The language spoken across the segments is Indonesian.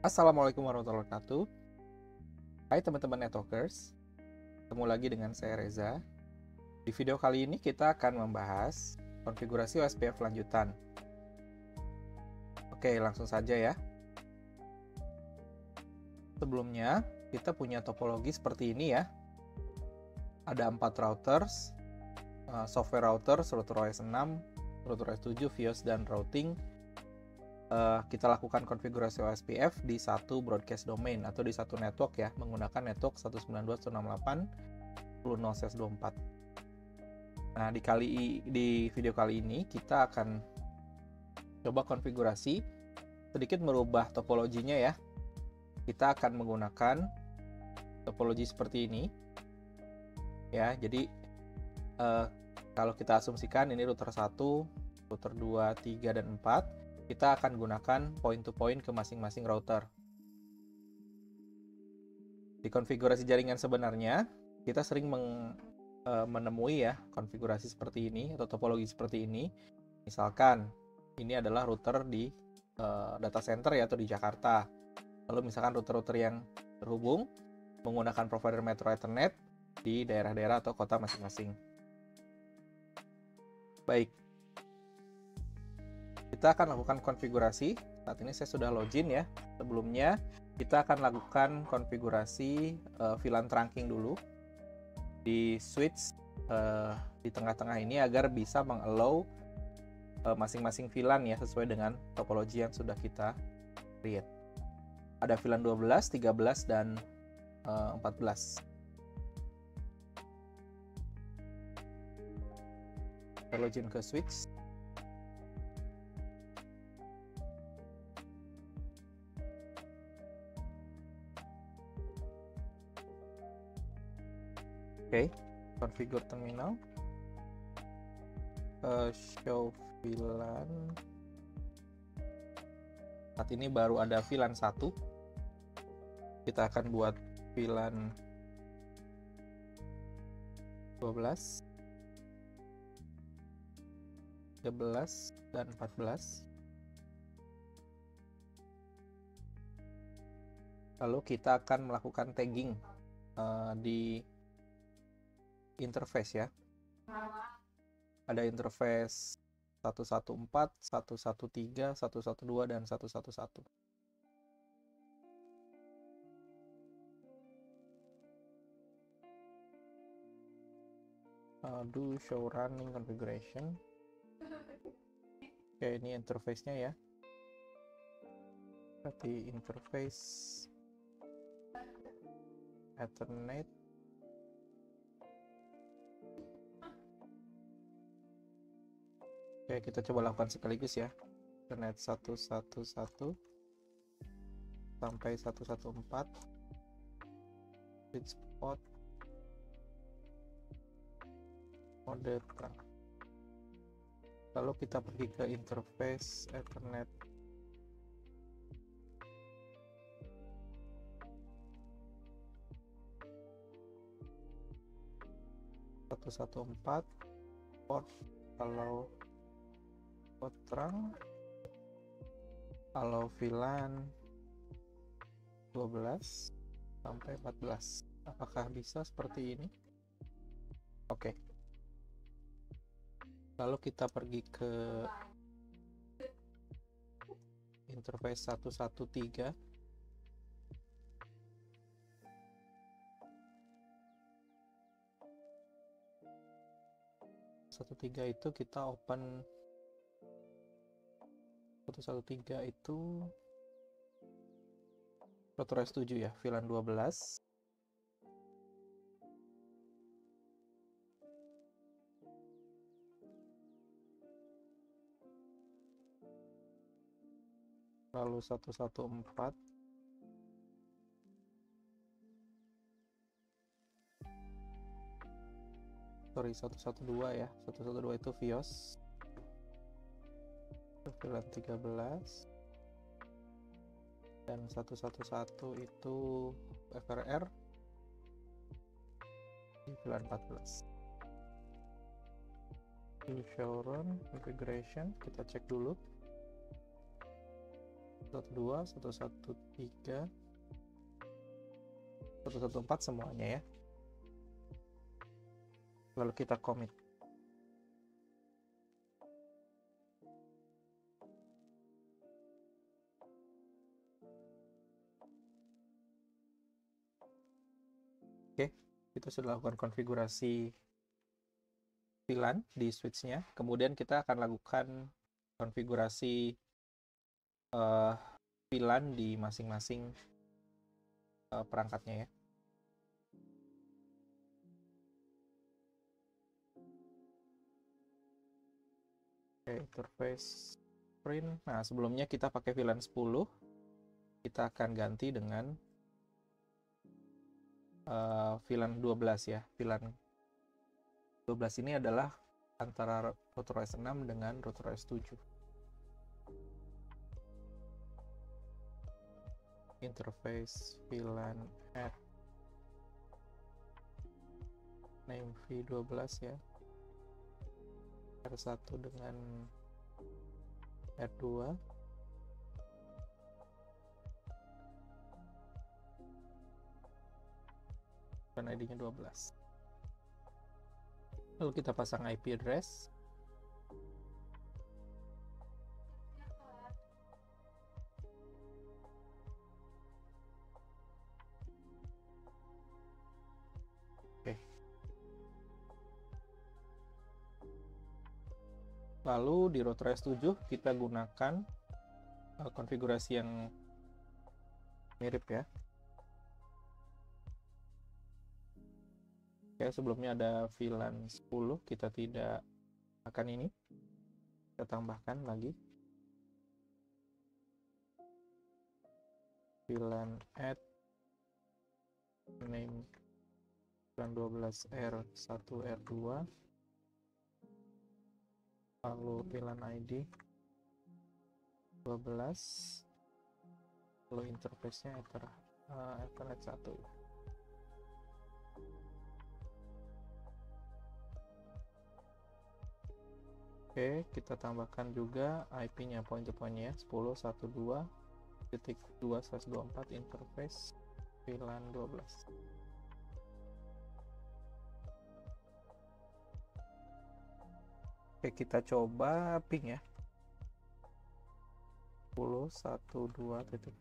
Assalamualaikum warahmatullahi wabarakatuh. Hai teman-teman networkers, ketemu lagi dengan saya Reza. Di video kali ini kita akan membahas konfigurasi OSPF lanjutan. Oke, langsung saja ya. Sebelumnya, kita punya topologi seperti ini ya. Ada 4 routers, software routers, router OS 6, router OS 7, VIOS, dan routing. Kita lakukan konfigurasi OSPF di satu broadcast domain atau di satu network ya, menggunakan network 192.168.10.24. Nah, di video kali ini kita akan coba konfigurasi, sedikit merubah topologinya ya. Kita akan menggunakan topologi seperti ini ya. Jadi kalau kita asumsikan ini router 1, router 2, 3, dan 4, kita akan gunakan point to point ke masing-masing router. Di konfigurasi jaringan sebenarnya, kita sering menemui ya konfigurasi seperti ini atau topologi seperti ini. Misalkan ini adalah router di data center ya, atau di Jakarta. Lalu misalkan router-router yang terhubung menggunakan provider Metro Ethernet di daerah-daerah atau kota masing-masing. Baik, kita akan lakukan konfigurasi. Saat ini saya sudah login ya. Sebelumnya kita akan lakukan konfigurasi VLAN trunking dulu di switch di tengah-tengah ini agar bisa mengallow masing-masing VLAN ya, sesuai dengan topologi yang sudah kita create. Ada VLAN 12, 13, dan 14. Kita login ke switch. Oke, configure terminal, show VLAN. Saat ini baru ada VLAN 1. Kita akan buat VLAN 12, 13, dan 14. Lalu kita akan melakukan tagging di interface ya. Ada interface 114, 113, 112, dan 111. Do show running configuration. Oke, ini interface-nya ya. Berarti interface Ethernet. Oke, kita coba lakukan sekaligus ya. Ethernet 111 sampai 114. Switch port mode terang. Lalu kita pergi ke interface Ethernet 114 port kalau port terang, kalau VLAN 12 sampai 14. Apakah bisa seperti ini? Oke. Lalu kita pergi ke interface 113. Itu kita open 113 itu router S7 ya, VLAN 12. Lalu 114. Sorry, 112 ya. 112 itu VIOS. VLAN 13. Dan 111 itu FRR di VLAN 14. Di show run configuration kita cek dulu. 112, 113, 114 semuanya ya. Lalu kita commit. Oke, kita sudah lakukan konfigurasi VLAN di switch-nya. Kemudian kita akan lakukan konfigurasi VLAN di masing-masing perangkatnya ya. Oke, interface print. Nah, sebelumnya kita pakai VLAN 10. Kita akan ganti dengan VLAN 12 ya. VLAN 12 ini adalah antara router OS 6 dengan router OS 7. Interface VLAN add name v12 ya. R1 dengan R2. Dan ID-nya 12. Lalu kita pasang IP address. Oke. Lalu di router S7 kita gunakan konfigurasi yang mirip ya. Oke, sebelumnya ada VLAN 10, kita tidak akan ini. Kita tambahkan lagi. VLAN add name VLAN 12 R1 R2. Lalu VLAN ID 12. Lalu interface-nya Ethernet 1. Oke, kita tambahkan juga IP-nya, point-to-point-nya 10.12.2/24 interface VLAN 12. Oke, kita coba ping ya. 10.1.2.1.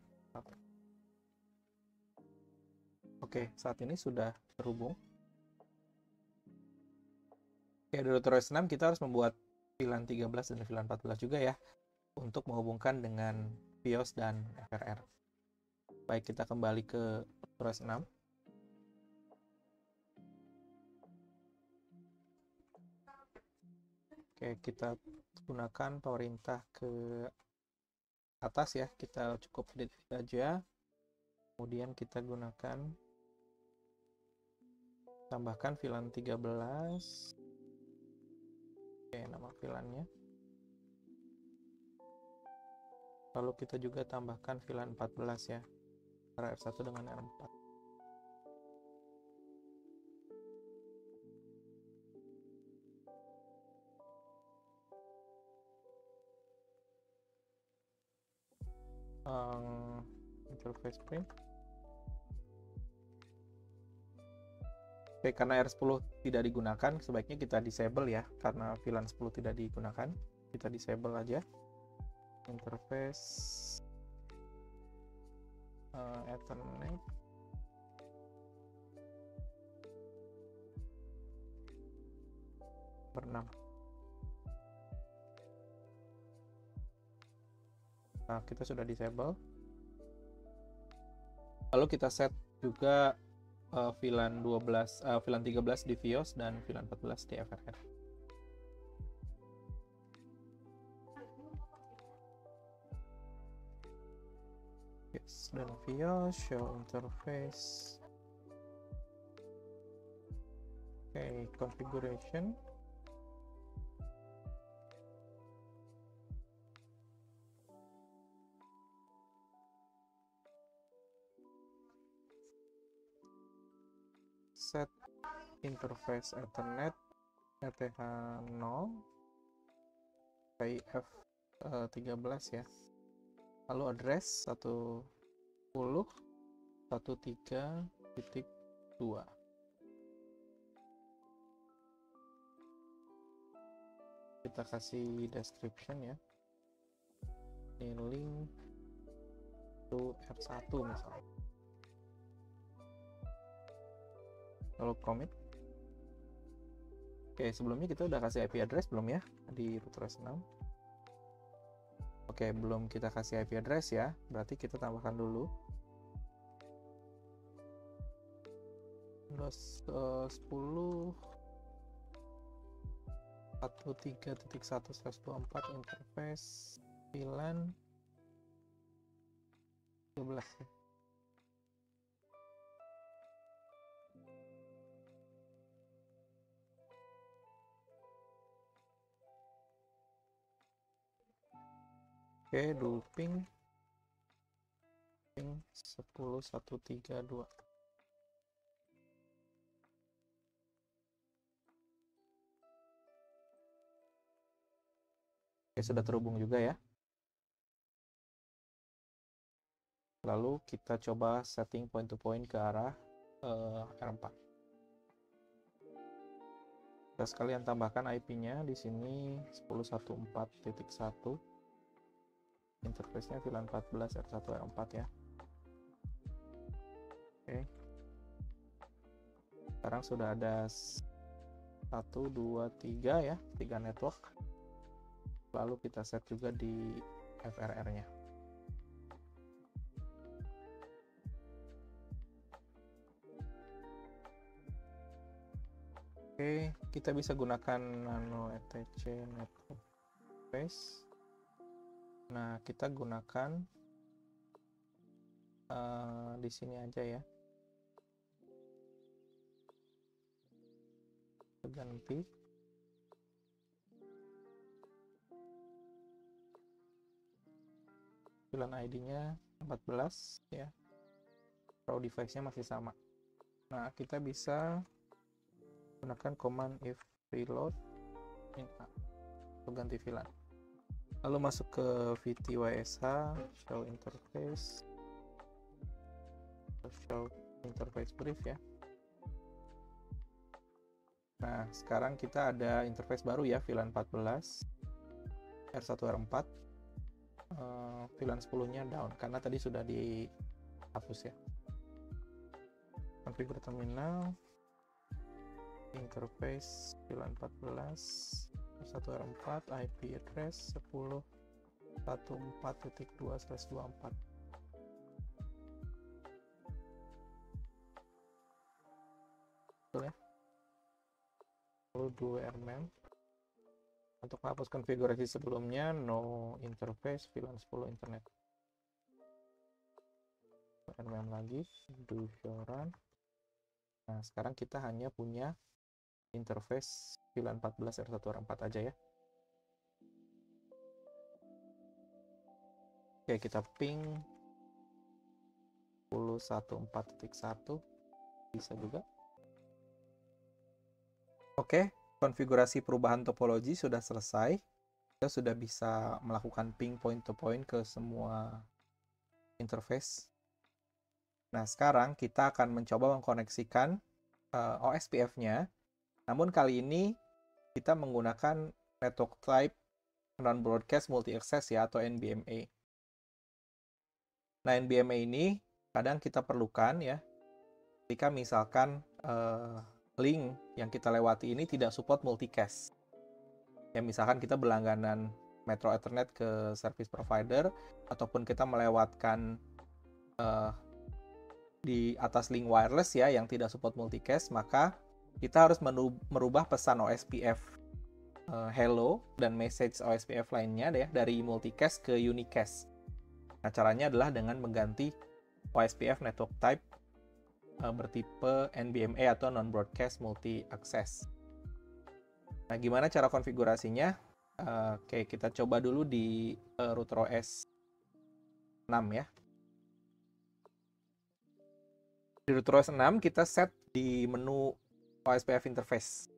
Oke, saat ini sudah terhubung. Oke, di router OS 6 kita harus membuat VLAN 13 dan VLAN 14 juga ya, untuk menghubungkan dengan BIOS dan FRR. Baik, kita kembali ke router OS 6. Oke, kita gunakan pemerintah ke atas ya, kita cukup edit aja. Kemudian kita gunakan, tambahkan VLAN 13. Oke, nama VLAN-nya. Lalu kita juga tambahkan VLAN 14 ya, antara R1 dengan R4. Interface print. Oke, karena R10 tidak digunakan, sebaiknya kita disable ya, karena VLAN 10 tidak digunakan. Kita disable aja. Interface Ethernet. Bernam. Nah, kita sudah disable. Lalu kita set juga VLAN 13 di BIOS dan VLAN 14 di FRR. Yes, dan BIOS show interface. Oke, configuration. Set interface Ethernet ETH0 IF 13 ya. lalu address 110.1.3.2. Kita kasih description ya, ini link to R1 misalnya, lalu commit. Oke, sebelumnya kita udah kasih IP address belum ya di RouterOS 6? Oke, belum kita kasih IP address ya, berarti kita tambahkan dulu 10 1.3.1/24 interface VLAN 12 ya. Oke, looping 10.1.3.2. Oke, sudah terhubung juga ya. Lalu kita coba setting point to point ke arah R4. Kita sekalian tambahkan IP-nya di sini 10.1.4.1. Interface-nya VLAN 14 R1 R4 ya. Oke. Sekarang sudah ada 1, 2, 3 ya, 3 network. Lalu kita set juga di FRR-nya. Oke, kita bisa gunakan nano etc network face. Nah, kita gunakan di sini aja ya. Ganti. VLAN ID-nya 14 ya. Raw device-nya masih sama. Nah, kita bisa gunakan command if reload in A untuk ganti VLAN. Lalu masuk ke VTYSH, show interface brief ya. Nah, sekarang kita ada interface baru ya, VLAN 14 R1 R4. VLAN 10-nya down karena tadi sudah dihapus ya. Konfigur terminal, interface VLAN 14 R1 R4, IP address 10.1.4.2/24. Betul ya. Lalu 2 RMM. Untuk menghapus konfigurasi sebelumnya, no interface VLAN 10 internet. RMM lagi, do show run. Nah, sekarang kita hanya punya interface VLAN 14 R1 R4 aja ya. Oke, kita ping 10.1.4.1 bisa juga. Oke, konfigurasi perubahan topologi sudah selesai. Kita sudah bisa melakukan ping point to point ke semua interface. Nah, sekarang kita akan mencoba mengkoneksikan OSPF-nya. Namun kali ini kita menggunakan network type non-broadcast multi-access ya, atau NBMA. Nah, NBMA ini kadang kita perlukan ya, ketika misalkan link yang kita lewati ini tidak support multicast. Ya, misalkan kita berlangganan Metro Ethernet ke service provider, ataupun kita melewatkan di atas link wireless ya yang tidak support multicast, maka kita harus merubah pesan OSPF hello dan message OSPF lainnya ya, dari multicast ke unicast. Nah, caranya adalah dengan mengganti OSPF network type bertipe NBMA atau non-broadcast multi-access. Nah, gimana cara konfigurasinya? Oke, kita coba dulu di RouterOS 6 ya. Di RouterOS 6 kita set di menu OSPF interface.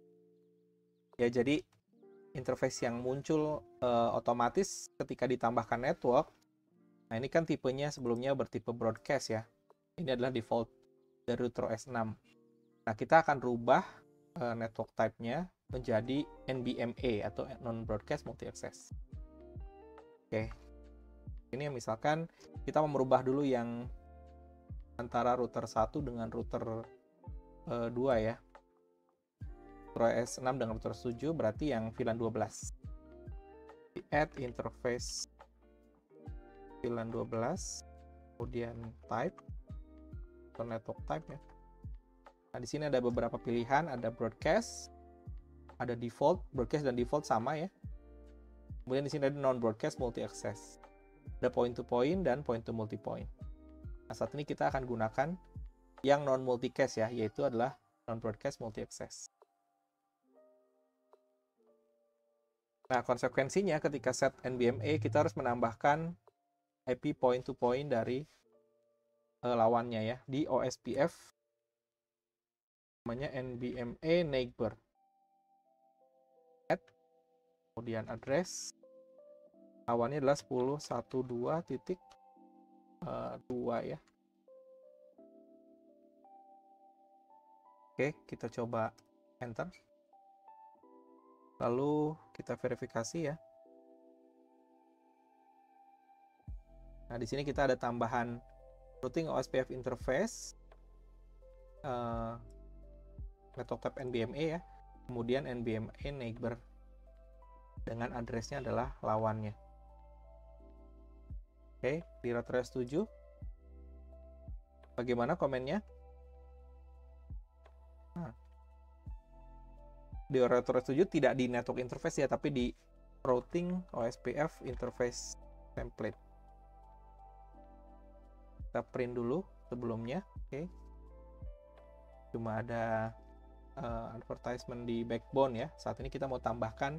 Ya, jadi interface yang muncul otomatis ketika ditambahkan network. Nah, ini kan tipenya sebelumnya bertipe broadcast ya. Ini adalah default dari router OS 6. Nah, kita akan rubah network type-nya menjadi NBMA atau non-broadcast multi-access. Oke. Ini misalkan kita mau merubah dulu yang antara router 1 dengan router 2 ya. Router OS 6 dengan router 7 berarti yang VLAN 12. Di add interface VLAN 12, kemudian type atau network type ya. Nah, di sini ada beberapa pilihan, ada broadcast, ada default, broadcast dan default sama ya. Kemudian di sini ada non-broadcast multi-access. Ada point-to-point dan point-to-multipoint. Nah, saat ini kita akan gunakan yang non-multicast ya, yaitu adalah non-broadcast multi-access. Nah, konsekuensinya ketika set NBMA, kita harus menambahkan IP point-to-point dari lawannya ya, di OSPF namanya NBMA neighbor. Add, kemudian address, lawannya adalah 10.1.2.2 ya. Oke, kita coba enter. Lalu kita verifikasi ya. Nah, di sini kita ada tambahan routing OSPF interface, network type NBMA ya, kemudian NBMA neighbor dengan addressnya adalah lawannya. Oke, di router 7 bagaimana komennya? Nah, di router 7 tidak di network interface ya, tapi di routing OSPF interface template. Kita print dulu sebelumnya. Oke. Cuma ada advertisement di backbone ya. Saat ini kita mau tambahkan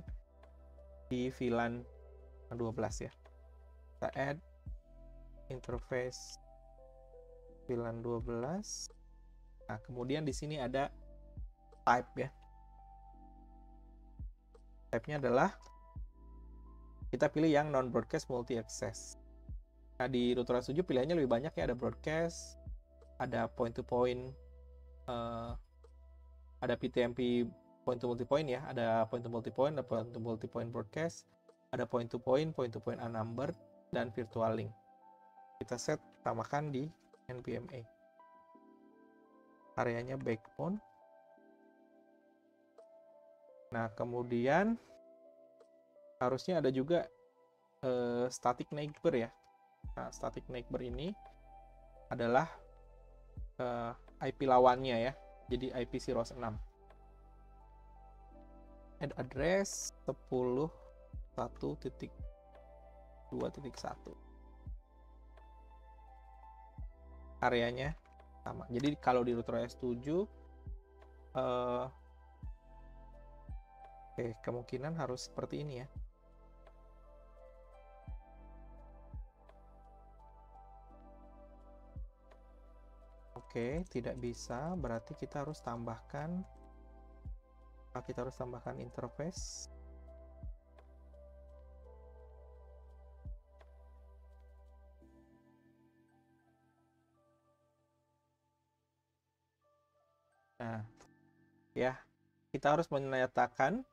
di VLAN 12 ya. Kita add interface VLAN 12. Nah, kemudian di sini ada type ya. Type-nya adalah kita pilih yang non-broadcast multi-access. Nah, di router 7 pilihannya lebih banyak ya, ada broadcast, ada point-to-point, ada PTMP point-to-multipoint ya, ada point-to-multipoint, ada point-to-multipoint broadcast, ada point-to-point, point-to-point unnumbered, dan virtual link. Kita set, tambahkan di NBMA. Areanya backbone. Nah, kemudian harusnya ada juga static neighbor ya. Nah, static neighbor ini adalah IP lawannya ya. Jadi IP 06. Add address 10.1.2.1. Areanya sama. Jadi kalau di router S7 kemungkinan harus seperti ini ya. Oke, tidak bisa, berarti kita harus tambahkan interface. Nah, ya, kita harus menyatakan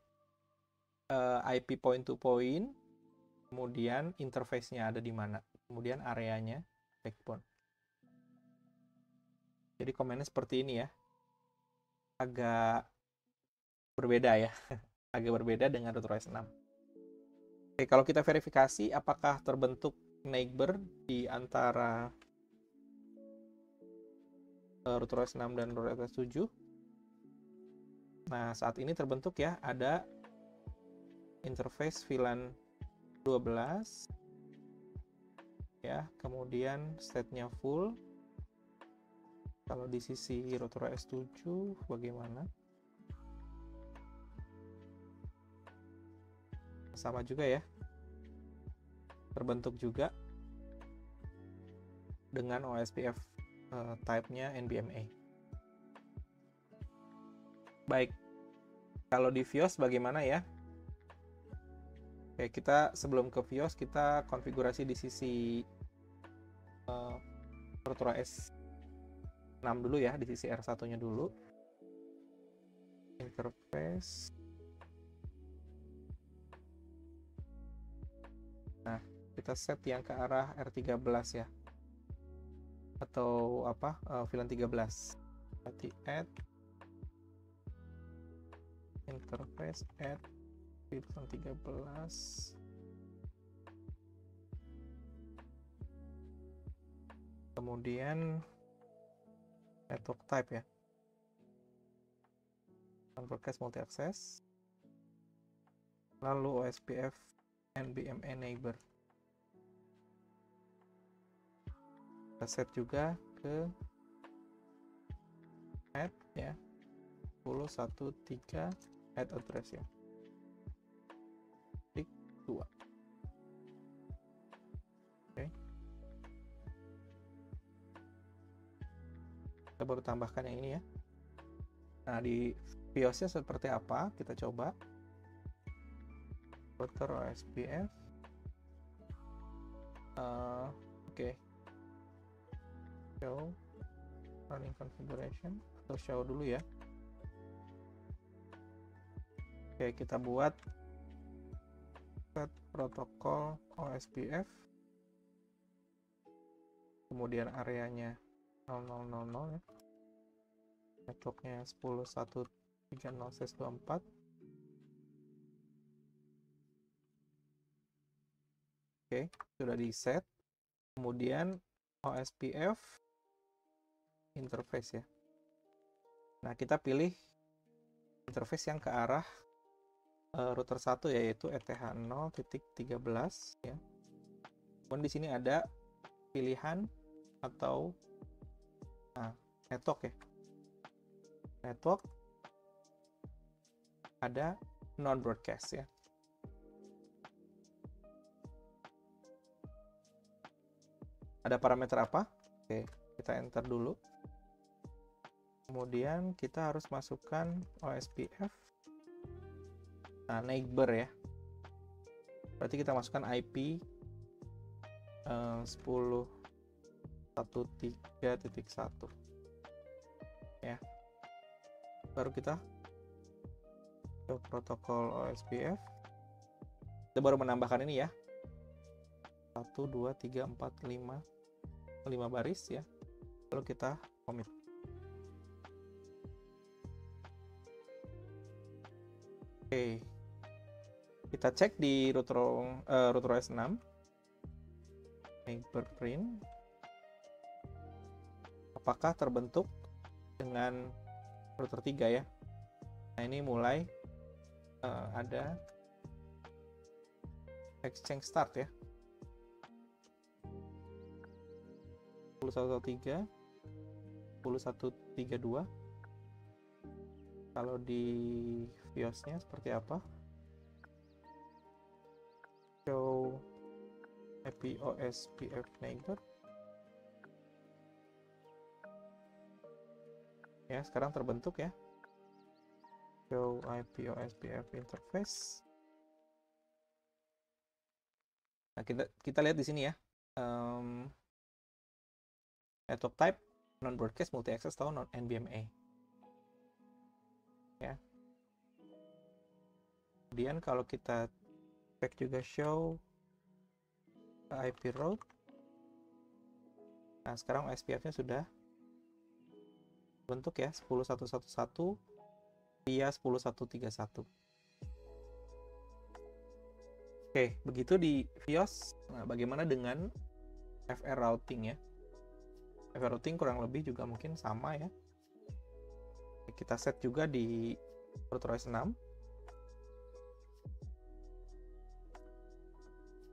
IP point to point, kemudian interface-nya ada di mana, kemudian areanya backbone. Jadi komennya seperti ini ya. Agak berbeda ya. Agak berbeda dengan router OS 6. Oke, kalau kita verifikasi apakah terbentuk neighbor di antara router OS 6 dan router OS 7. Nah, saat ini terbentuk ya, ada interface VLAN 12 ya, kemudian state-nya full. Kalau di sisi router OS 7 bagaimana? Sama juga ya, terbentuk juga dengan OSPF type-nya NBMA. Baik, kalau di VIOS bagaimana ya? Oke, kita sebelum ke VIOS kita konfigurasi di sisi router S6 dulu ya, di sisi R1-nya dulu. Interface. Nah, kita set yang ke arah R13 ya. Atau apa? VLAN 13. Berarti add interface add VLAN 13. Kemudian network type ya. Broadcast multi access. Lalu OSPF NBMe neighbor. Kita set juga ke add ya. 10.1.3 add address ya. Klik 2. Oke. Kita baru tambahkan yang ini ya. Nah, di BIOS-nya seperti apa? Kita coba. Router OSPF. Oke. Show running configuration atau show dulu ya. Oke, kita buat set protokol OSPF. Kemudian areanya 0000 ya. Networknya 10.1.30/24. Oke, sudah di set. Kemudian OSPF interface ya. Nah, kita pilih interface yang ke arah router 1 yaitu ETH0.13 ya. Kemudian di sini ada pilihan atau network ya. Network ada non broadcast ya. Ada parameter apa? Oke, kita enter dulu. Kemudian kita harus masukkan OSPF. Nah, neighbor ya. Berarti kita masukkan IP 10.1.3.1 ya. Baru kita ke protokol OSPF. Kita baru menambahkan ini ya. 1, 2, 3, 4, 5 baris ya. Lalu kita commit. Oke. Kita cek di router OS 6. Neighbor print. Apakah terbentuk dengan router 3 ya? Nah, ini mulai ada exchange start ya. 10.1.3, 10.1.32. Kalau di BIOS-nya seperti apa? Show IP OSPF neighbor. Ya, sekarang terbentuk ya. Show IP OSPF interface. Nah, kita lihat di sini ya. Network type non broadcast multi access atau non NBMe ya. Kemudian kalau kita cek juga show IP route. Nah, sekarang OSPF-nya sudah bentuk ya, 10.1.1.1 via 10.1.3.1. Oke, begitu di BIOS. Nah, bagaimana dengan FR routing ya? FR routing kurang lebih juga mungkin sama ya. Kita set juga di router OS 6.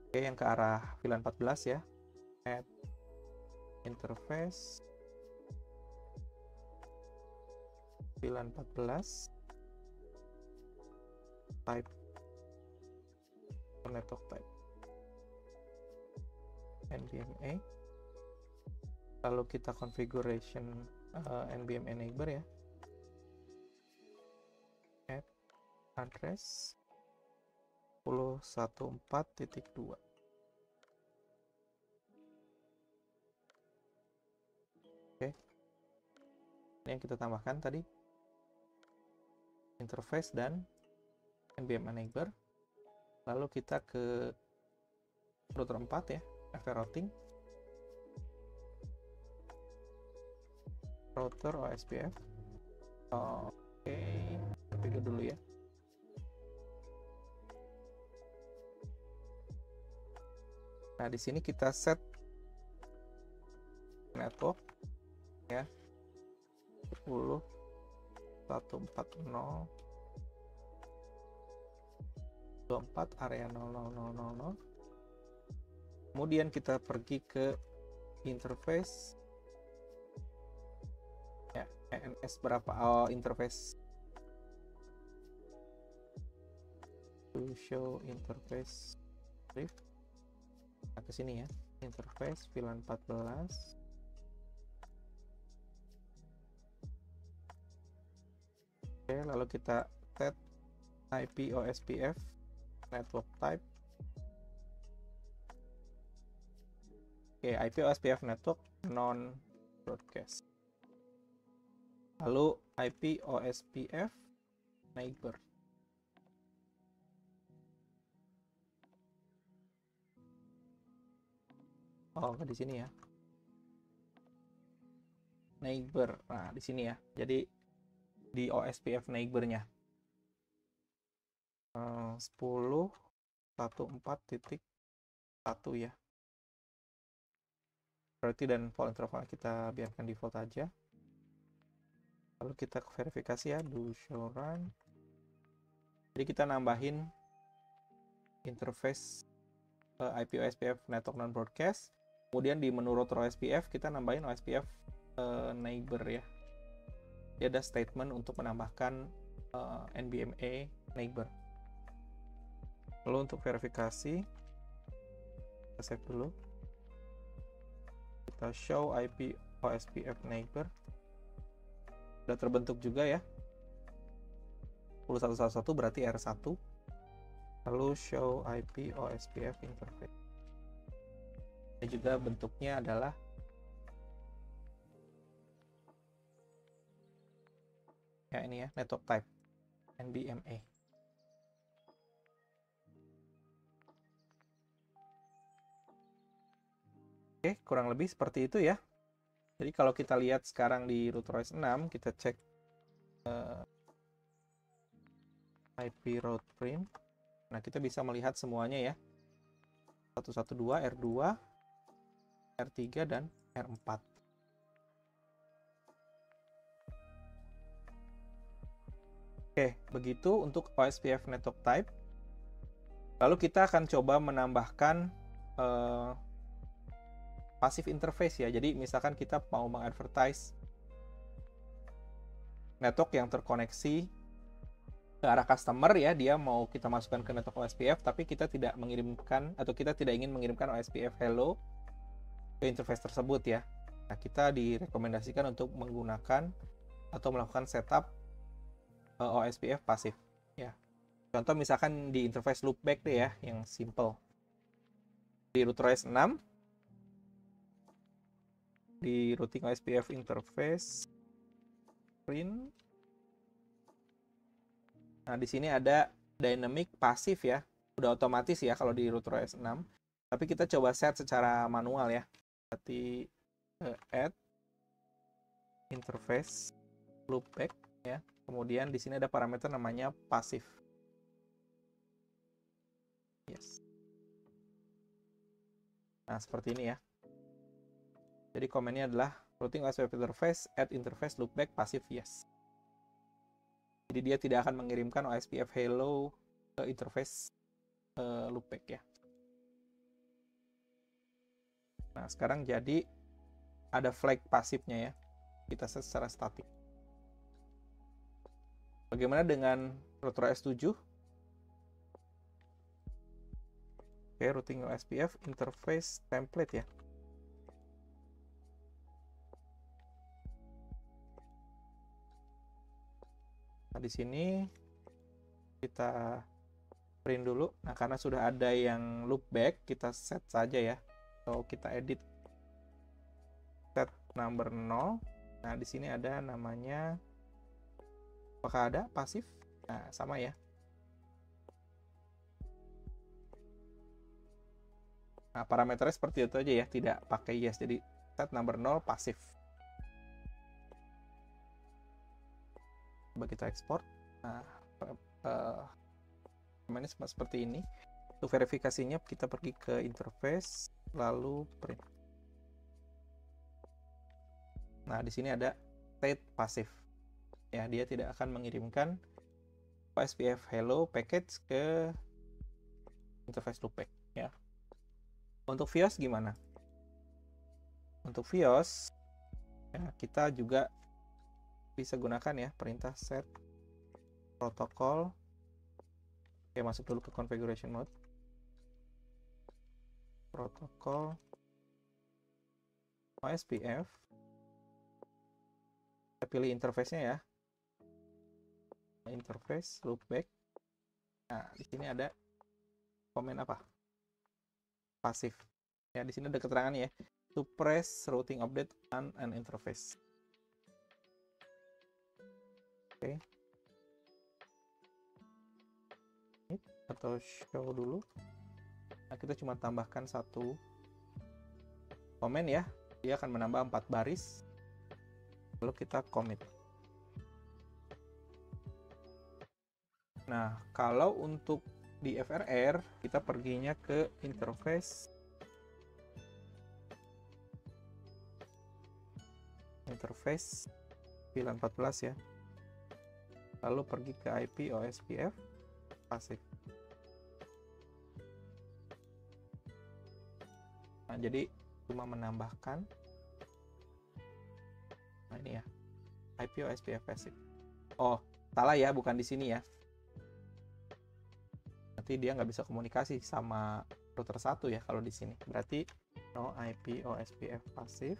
Oke, yang ke arah VLAN 14 ya. Add interface VLAN 14 type network type NBMe. Lalu kita configuration NBMe neighbor ya. Add address 10.1.4.2. Ini yang kita tambahkan tadi, interface dan NBM enabler. Lalu kita ke router 4 ya, FR routing, router OSPF. Oke, configure dulu ya. Nah, di sini kita set network ya, 10.140 24 area 00000. Kemudian kita pergi ke interface ya, ENS berapa? Oh, interface to show interface brief. Nah, ke sini ya, interface VLAN 14. Oke, lalu kita set IP OSPF network type. Oke, IP OSPF network non broadcast. Lalu IP OSPF neighbor. Oh, di sini ya. Neighbor. Nah, di sini ya. Jadi di OSPF neighbornya 10.14.1 ya. Berarti dan port interval kita biarkan default aja. Lalu kita verifikasi ya, do show run. Jadi kita nambahin interface IP OSPF network non broadcast. Kemudian di menu router OSPF kita nambahin OSPF neighbor ya. Dia ada statement untuk menambahkan NBMe neighbor. Lalu untuk verifikasi kita save dulu. Kita show IP OSPF neighbor. Sudah terbentuk juga ya. 10.111 berarti R1. Lalu show IP OSPF interface. Ini juga bentuknya adalah ya, ini ya, network type NBMe. Oke, kurang lebih seperti itu ya. Jadi kalau kita lihat sekarang di router OS 6, kita cek IP route print. Nah, kita bisa melihat semuanya ya. 112, R2, R3, dan R4. Oke, begitu untuk OSPF network type. Lalu kita akan coba menambahkan passive interface ya. Jadi misalkan kita mau mengadvertise network yang terkoneksi ke arah customer ya, dia mau kita masukkan ke network OSPF, tapi kita tidak mengirimkan atau kita tidak ingin mengirimkan OSPF hello ke interface tersebut ya. Nah, kita direkomendasikan untuk menggunakan atau melakukan setup OSPF pasif ya. Contoh misalkan di interface loopback deh ya, yang simple. Di router OS 6 di routing OSPF interface print. Nah, di sini ada dynamic pasif ya. Udah otomatis ya kalau di router OS 6. Tapi kita coba set secara manual ya. Berarti add interface loopback ya. Kemudian di sini ada parameter namanya pasif. Yes. Nah, seperti ini ya. Jadi komennya adalah routing OSPF interface add interface loopback pasif yes. Jadi dia tidak akan mengirimkan OSPF hello ke interface loopback ya. Nah, sekarang jadi ada flag pasifnya ya. Kita set secara statik. Bagaimana dengan router OS 7? Oke, routing OSPF interface template ya. Nah, di sini kita print dulu. Nah, karena sudah ada yang loopback, kita set saja ya. So, kita edit set number 0. Nah, di sini ada namanya, apakah ada pasif? Nah, sama ya. Nah, parameternya seperti itu aja ya, tidak pakai yes. Jadi set number 0 pasif. Coba kita ekspor. Nah, seperti ini. Untuk verifikasinya kita pergi ke interface, lalu print. Nah, di sini ada state pasif. Ya, dia tidak akan mengirimkan OSPF hello package ke interface loopback ya. Untuk Vios gimana? Untuk Vios ya, kita juga bisa gunakan ya perintah set protokol. Oke, masuk dulu ke configuration mode. Protokol OSPF. Kita pilih interface-nya ya. Interface loopback. Nah, di sini ada komen apa? Pasif. Ya, di sini ada keterangan ya. Suppress routing update on an interface. Oke. Atau show dulu. Nah, kita cuma tambahkan satu komen ya. Dia akan menambah 4 baris. Lalu kita commit. Nah, kalau untuk di FRR, kita perginya ke interface. Interface 914 ya. Lalu pergi ke IP OSPF pasif. Nah, jadi cuma menambahkan. Nah, ini ya. IP OSPF pasif. Oh, salah ya, bukan di sini ya. Nanti dia nggak bisa komunikasi sama router 1 ya kalau di sini. Berarti no IP OSPF pasif.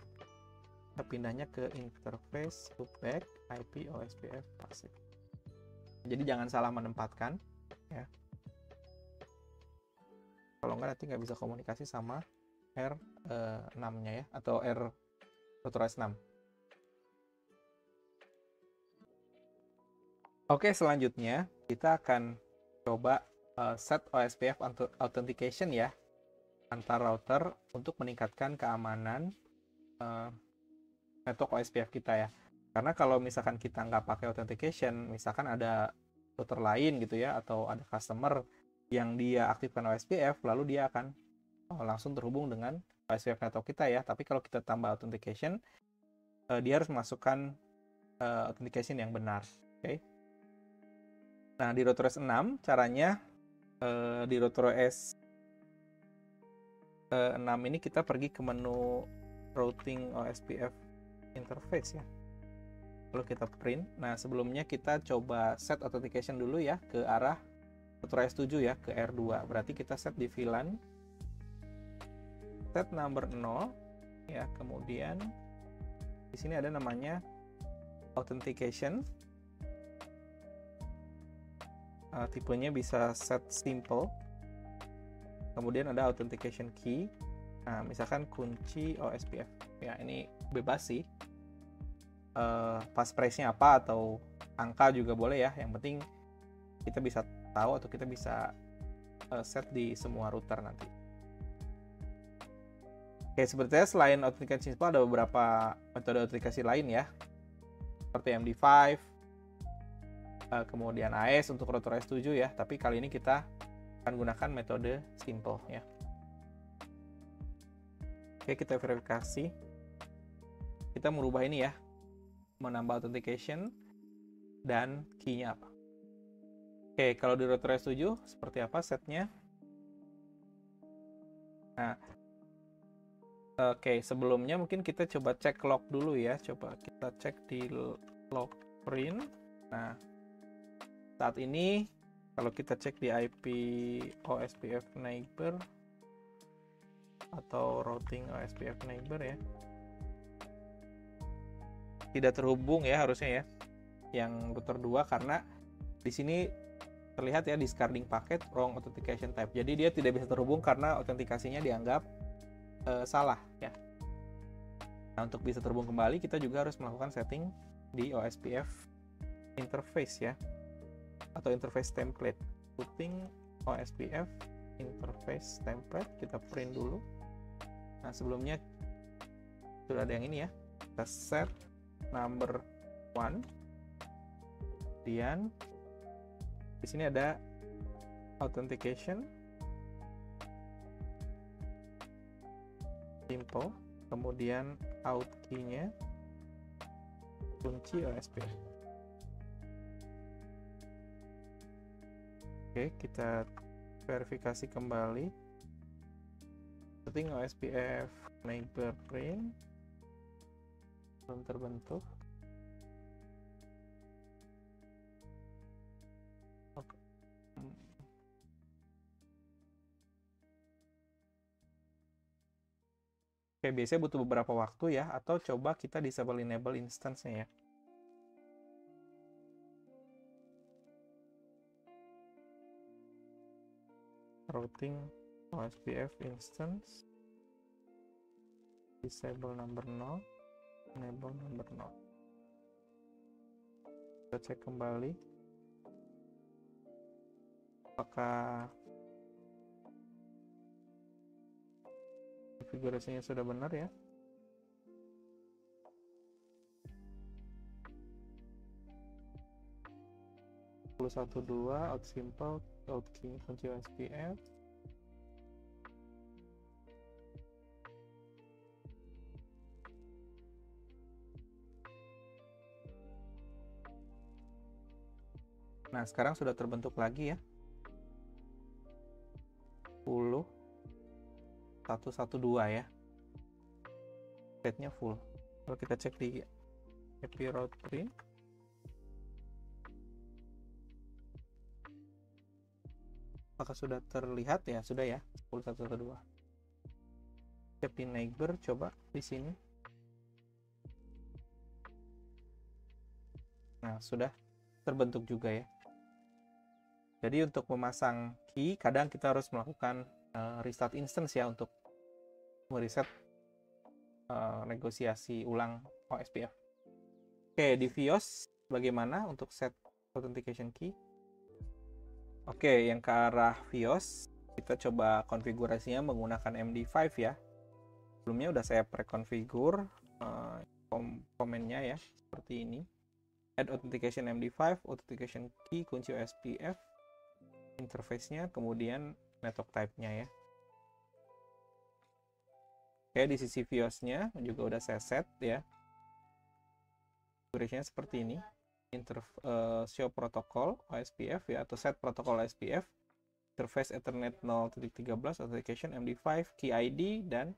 Kita pindahnya ke interface loopback IP OSPF pasif. Jadi jangan salah menempatkan ya. Kalau nggak nanti nggak bisa komunikasi sama R6-nya ya, atau router S6. Oke, selanjutnya kita akan coba set OSPF authentication ya antar router untuk meningkatkan keamanan network OSPF kita ya. Karena kalau misalkan kita nggak pakai authentication, misalkan ada router lain gitu ya, atau ada customer yang dia aktifkan OSPF, lalu dia akan langsung terhubung dengan OSPF network kita ya. Tapi kalau kita tambah authentication, dia harus memasukkan authentication yang benar. Oke. Nah, di router S6 caranya di router S6 ini kita pergi ke menu routing OSPF interface ya. Lalu kita print. Nah, sebelumnya kita coba set authentication dulu ya ke arah router S7 ya, ke R2. Berarti kita set di VLAN set number 0 ya, kemudian di sini ada namanya authentication. Tipenya bisa set simple. Kemudian ada authentication key. Nah, misalkan kunci OSPF. Ya, ini bebas sih. Passphrase-nya apa atau angka juga boleh ya. Yang penting kita bisa tahu atau kita bisa set di semua router nanti. Oke, sebenarnya selain authentication simple ada beberapa metode autentikasi lain ya. Seperti MD5, kemudian AES untuk router S7 ya. Tapi kali ini kita akan gunakan metode simple ya. Oke, kita verifikasi. Kita merubah ini ya, menambah authentication dan key-nya apa. Oke, kalau di router S7 seperti apa setnya? Nah, oke, sebelumnya mungkin kita coba cek log dulu ya. Coba kita cek di log print. Nah, saat ini kalau kita cek di IP OSPF neighbor atau routing OSPF neighbor ya, tidak terhubung ya harusnya ya yang router 2, karena di sini terlihat ya discarding packet wrong authentication type. Jadi dia tidak bisa terhubung karena autentikasinya dianggap salah ya. Nah, untuk bisa terhubung kembali, kita juga harus melakukan setting di OSPF interface ya, atau interface template. Putting OSPF interface template, kita print dulu. Nah, sebelumnya sudah ada yang ini ya. Kita set number 1. Kemudian di sini ada authentication simple, kemudian out key-nya kunci OSPF. Oke, kita verifikasi kembali. Setting OSPF neighbor print belum terbentuk. Oke, biasanya butuh beberapa waktu ya, atau coba kita disable enable instance-nya ya. Routing OSPF instance, disable number 0, enable number 0. Kita cek kembali apakah konfigurasinya sudah benar ya. out simple, out key kunci OSPF. Nah, sekarang sudah terbentuk lagi ya. 10 112 ya. State-nya full. Kalau kita cek di happy route print, apakah sudah terlihat ya? Sudah ya, 10112. Happy neighbor, coba di sini. Nah, sudah terbentuk juga ya. Jadi untuk memasang key, kadang kita harus melakukan restart instance ya untuk mereset negosiasi ulang OSPF. Oke, di Vios bagaimana untuk set authentication key? Oke, yang ke arah Vios kita coba konfigurasinya menggunakan MD5 ya. Sebelumnya udah saya preconfigure komennya ya, seperti ini. Add authentication MD5, authentication key, kunci OSPF, interface-nya, kemudian network type-nya ya. Oke, di sisi Vios-nya juga udah saya set ya. Configuration-nya seperti ini. Show protocol OSPF ya, atau set protokol OSPF, interface Ethernet 0.13, authentication MD5, key ID, dan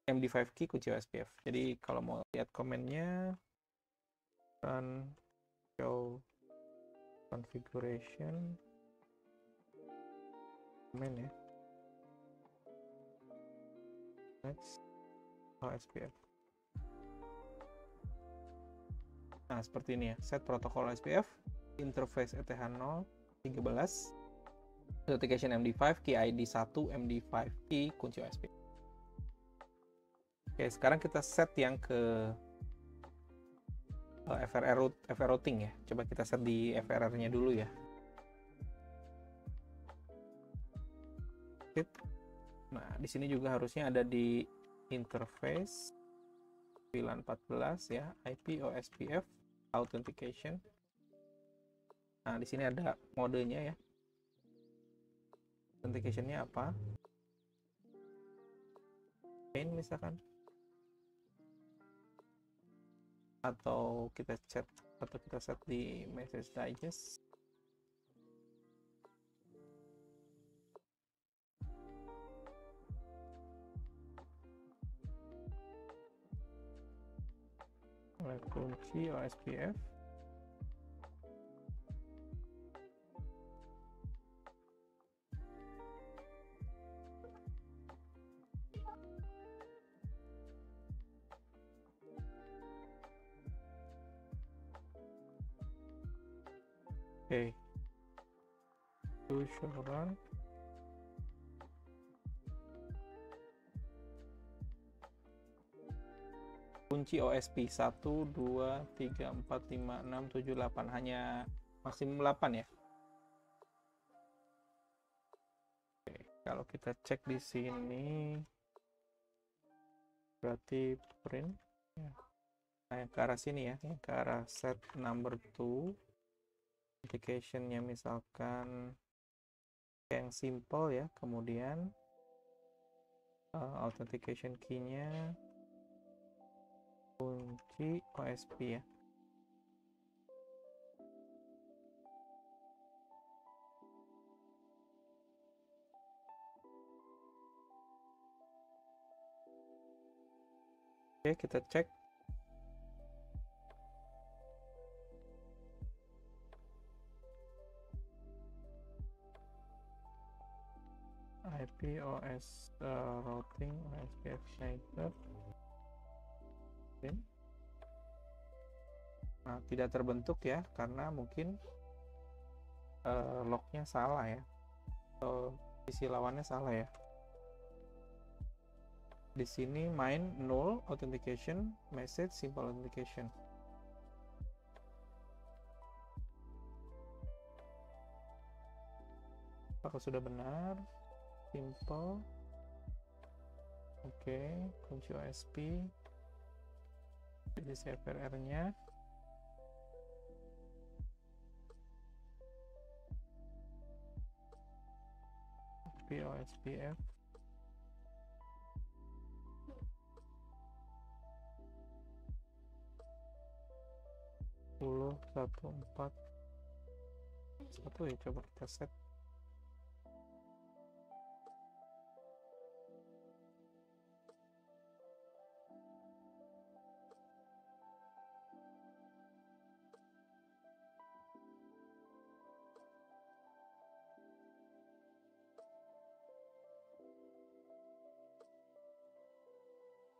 MD5 key kunci OSPF. Jadi kalau mau lihat komennya, run show configuration komen ya. Next OSPF. Nah, seperti ini ya. Set protokol OSPF, interface ETH0 13, authentication MD5, key ID 1, MD5 key kunci OSPF. Oke, sekarang kita set yang ke FRR routing ya. Coba kita set di FRR-nya dulu ya. Nah, di sini juga harusnya ada di interface 914 ya, IP OSPF authentication. Nah, di sini ada modenya ya. Authentication-nya apa? Main misalkan. Atau kita set di message digest. Kunci OSPF. Oke. To show run. kunci OSP 1, 2, 3, 4, 5, 6, 7, 8. Hanya maksimum 8 ya. Oke, kalau kita cek di sini berarti print ya. Nah, yang ke arah sini ya, yang ke arah set number 2, authentication-nya misalkan yang simple ya, kemudian authentication key-nya kunci OSP ya. Oke, kita cek. IP OS routing OSPF connector. Nah, tidak terbentuk ya, karena mungkin lognya salah ya, atau sisi lawannya salah ya. Di sini main null authentication message simple authentication. Apakah sudah benar? Simple. Oke, kunci OSP. Jadi CFRR-nya. OSPF. Satu empat satu ya, coba kita set.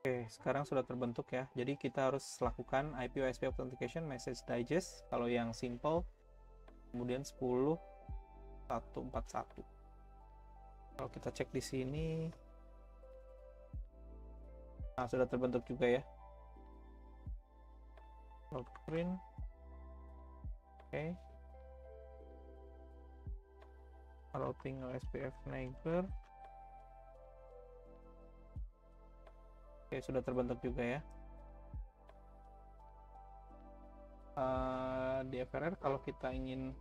Oke, sekarang sudah terbentuk ya. Jadi kita harus lakukan IP OSP Authentication Message Digest kalau yang simple, kemudian 10.141. Kalau kita cek di sini, nah sudah terbentuk juga ya. Print. Oke. Routing OSPF neighbor. Oke, sudah terbentuk juga ya. Di FRR kalau kita ingin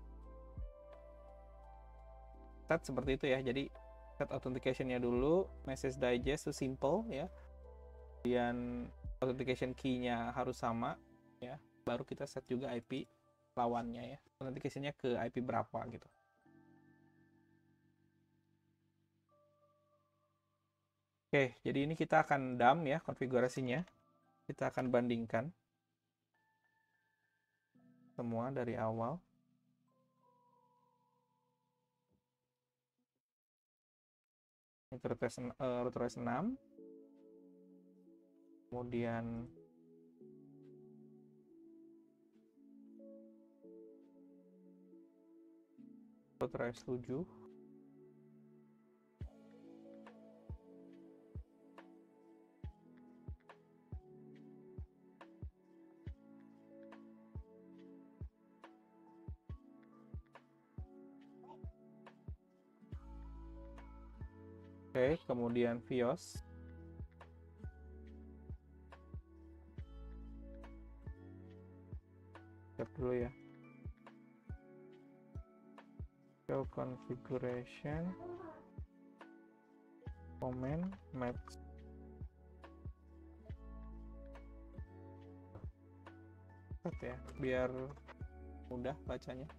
set seperti itu ya, jadi set authentication-nya dulu, message digest itu simple ya, kemudian authentication key-nya harus sama ya, baru kita set juga IP lawannya ya, authentication-nya ke IP berapa gitu. Oke, jadi ini kita akan dump ya konfigurasinya. Kita akan bandingkan semua dari awal. Router OS 6. Kemudian router OS 7. Oke, kemudian VIOS. Cek dulu ya. Show configuration. Comment match. Ya, biar mudah bacanya.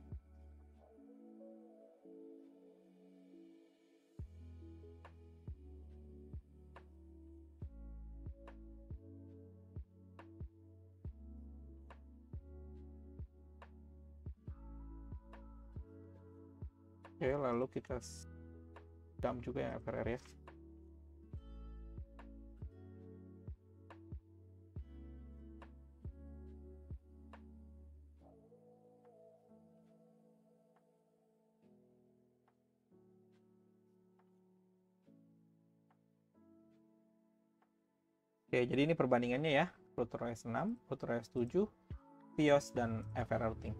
Oke, lalu kita dump juga ya FRR ya. Oke, jadi ini perbandingannya ya. RouterOS 6, RouterOS 7, FiOS, dan FR routing.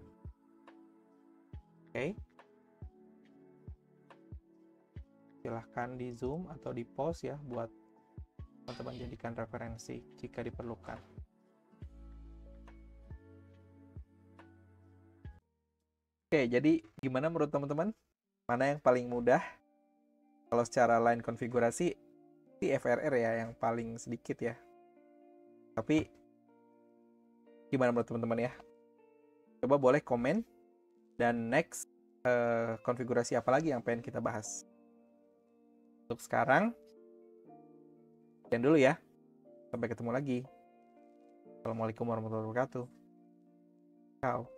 Oke. Silahkan di zoom atau di pause ya buat teman-teman jadikan referensi jika diperlukan. Oke, jadi gimana menurut teman-teman? Mana yang paling mudah? Kalau secara line konfigurasi, di FRR ya yang paling sedikit ya. Tapi gimana menurut teman-teman ya? Coba boleh komen. Dan next, konfigurasi apa lagi yang pengen kita bahas? Untuk sekarang, sekian dulu ya. Sampai ketemu lagi. Assalamualaikum warahmatullahi wabarakatuh. Ciao.